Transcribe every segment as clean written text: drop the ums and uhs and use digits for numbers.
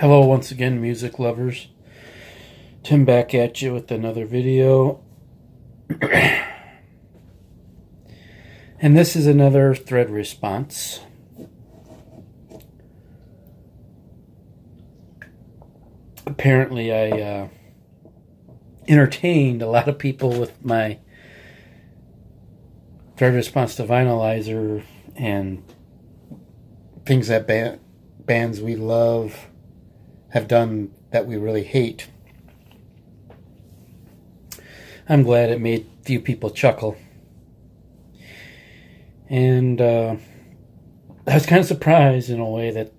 Hello once again, music lovers. Tim back at you with another video. And this is another thread response. Apparently I entertained a lot of people with my thread response to Vinylizer and things that bands we love have done that we really hate. I'm glad it made a few people chuckle. And I was kind of surprised in a way that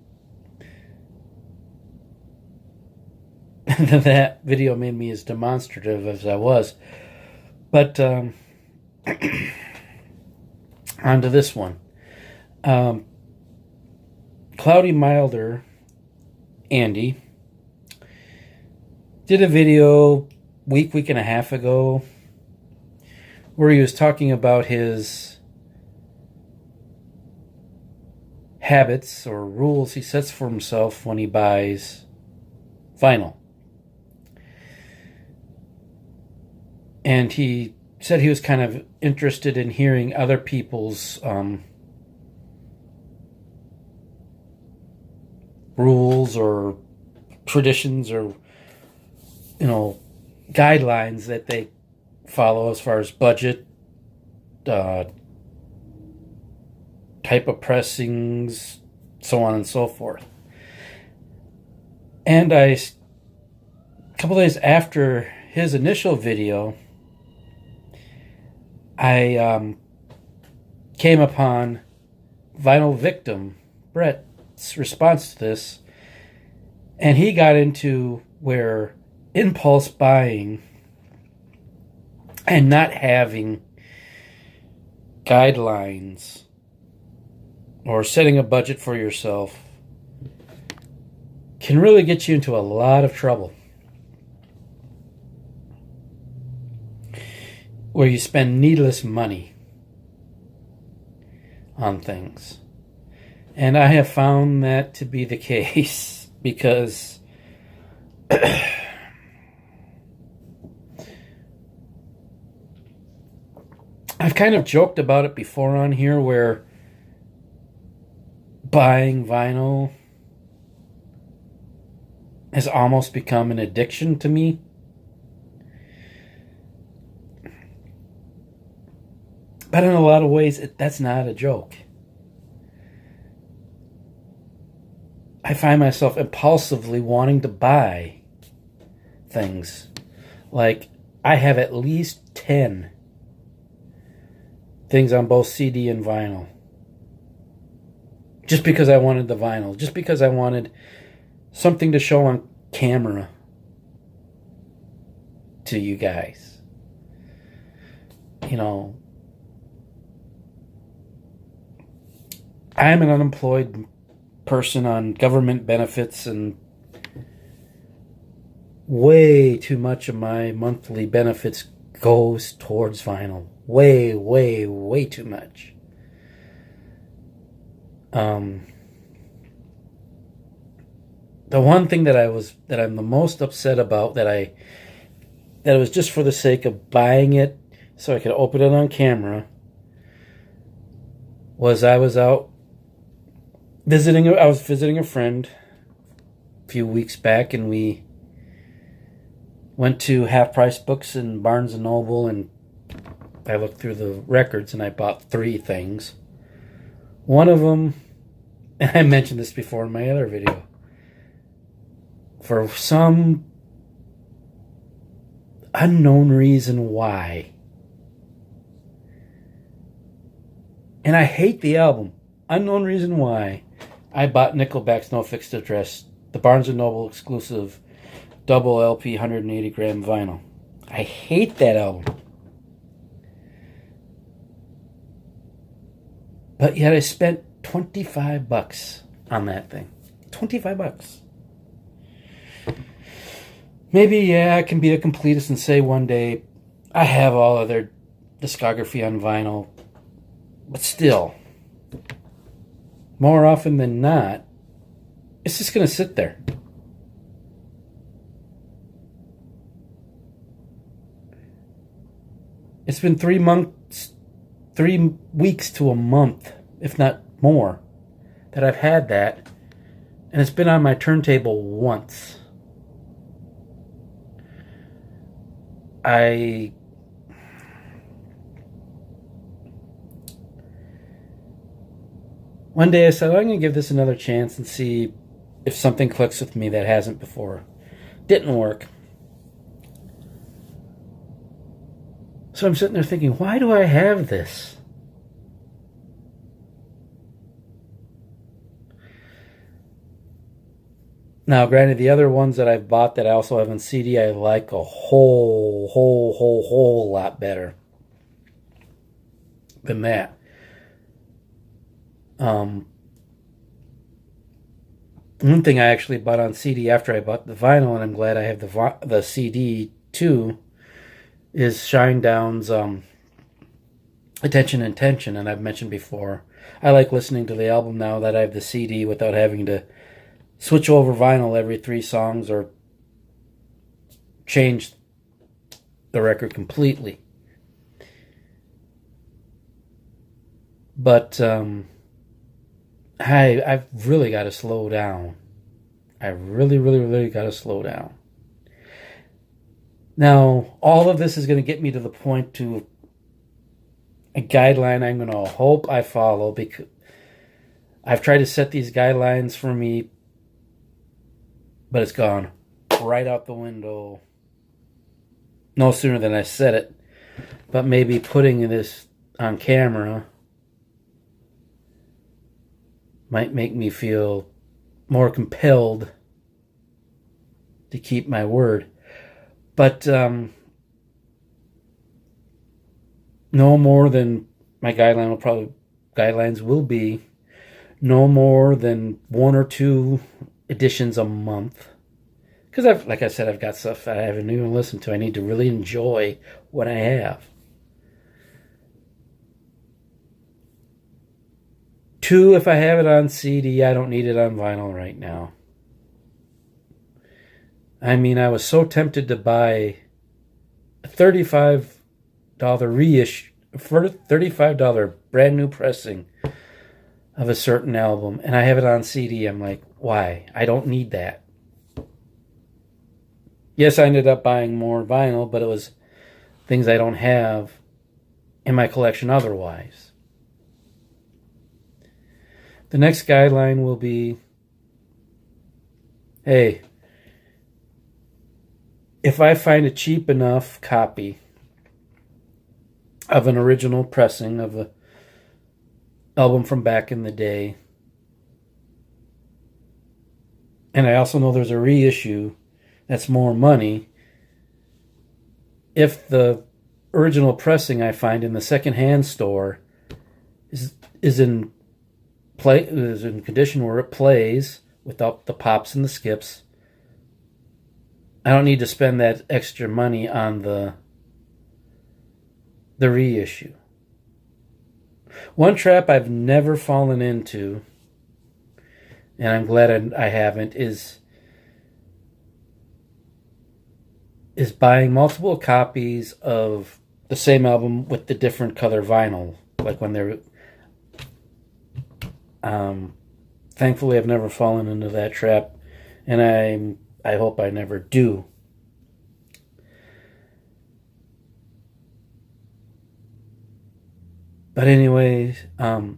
that video made me as demonstrative as I was. But on to this one. Cloudy Milder Andy did a video week and a half ago where he was talking about his habits or rules he sets for himself when he buys vinyl. And he said he was kind of interested in hearing other people's rules or traditions or, guidelines that they follow as far as budget, type of pressings, so on and so forth. And a couple days after his initial video, I came upon Vinyl Victim, Brett's response to this, and he got into where impulse buying and not having guidelines or setting a budget for yourself can really get you into a lot of trouble, where you spend needless money on things. And I have found that to be the case because I've kind of joked about it before on here, where buying vinyl has almost become an addiction to me. But in a lot of ways, that's not a joke. I find myself impulsively wanting to buy things. Like, I have at least 10 things on both CD and vinyl. Just because I wanted the vinyl. Just because I wanted something to show on camera to you guys. I'm an unemployed person on government benefits, and way too much of my monthly benefits goes towards vinyl. Way too much. The one thing that I'm the most upset about, that it was just for the sake of buying it so I could open it on camera, was I was visiting a friend a few weeks back, and we went to Half Price Books and Barnes and Noble, and I looked through the records and I bought 3 things. One of them, and I mentioned this before in my other video, for some unknown reason why, and I hate the album, unknown reason why, I bought Nickelback's No Fixed Address, the Barnes & Noble exclusive double LP 180 gram vinyl. I hate that album. But yet I spent $25 on that thing. $25. Maybe, I can be a completist and say one day I have all of their discography on vinyl. But still, more often than not, it's just going to sit there. It's been 3 months, 3 weeks to a month, if not more, that I've had that. And it's been on my turntable once. One day I said, I'm going to give this another chance and see if something clicks with me that hasn't before. Didn't work. So I'm sitting there thinking, why do I have this? Now, granted, the other ones that I've bought that I also have on CD, I like a whole lot better than that. One thing I actually bought on CD after I bought the vinyl, and I'm glad I have the CD too, is Shinedown's Attention Intention. And I've mentioned before, I like listening to the album now that I have the CD without having to switch over vinyl every 3 songs or change the record completely. But I've really got to slow down. I really got to slow down. Now, all of this is going to get me to the point to a guideline I'm going to hope I follow, because I've tried to set these guidelines for me, but it's gone right out the window no sooner than I said it. But maybe putting this on camera might make me feel more compelled to keep my word. But no more than my guidelines will be no more than 1 or 2 editions a month. Because like I said, I've got stuff I haven't even listened to. I need to really enjoy what I have. 2, if I have it on CD, I don't need it on vinyl right now. I mean, I was so tempted to buy a $35 reissue, for $35 brand new pressing of a certain album, and I have it on CD. I'm like, why? I don't need that. Yes, I ended up buying more vinyl, but it was things I don't have in my collection otherwise. The next guideline will be, hey, if I find a cheap enough copy of an original pressing of an album from back in the day, and I also know there's a reissue that's more money, if the original pressing I find in the secondhand store is in condition where it plays without the pops and the skips, I don't need to spend that extra money on the reissue. One trap I've never fallen into, and I'm glad I haven't, is buying multiple copies of the same album with the different color vinyl. Like when they're... thankfully, I've never fallen into that trap, and I hope I never do. But anyways, I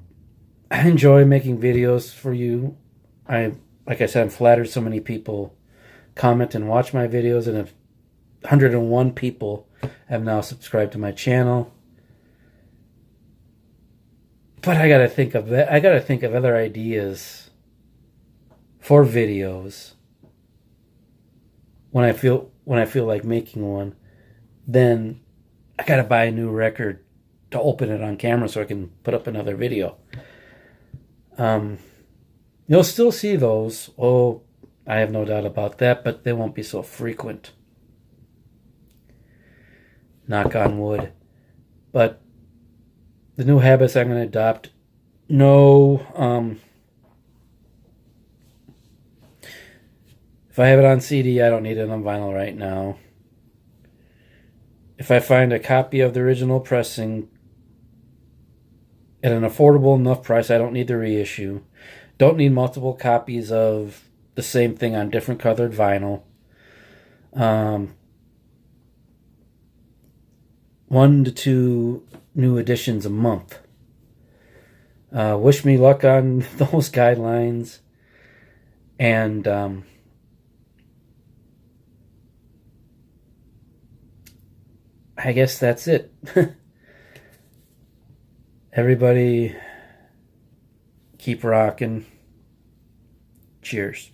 enjoy making videos for you. Like I said, I'm flattered so many people comment and watch my videos, and 101 people have now subscribed to my channel. But I gotta think of other ideas for videos when I feel like making one. Then I gotta buy a new record to open it on camera so I can put up another video. You'll still see those. Oh, I have no doubt about that, but they won't be so frequent. Knock on wood. But the new habits I'm going to adopt, if I have it on CD, I don't need it on vinyl right now. if I find a copy of the original pressing at an affordable enough price, I don't need the reissue. Don't need multiple copies of the same thing on different colored vinyl. 1 to 2 new editions a month. Wish me luck on those guidelines. And I guess that's it. Everybody keep rocking. Cheers.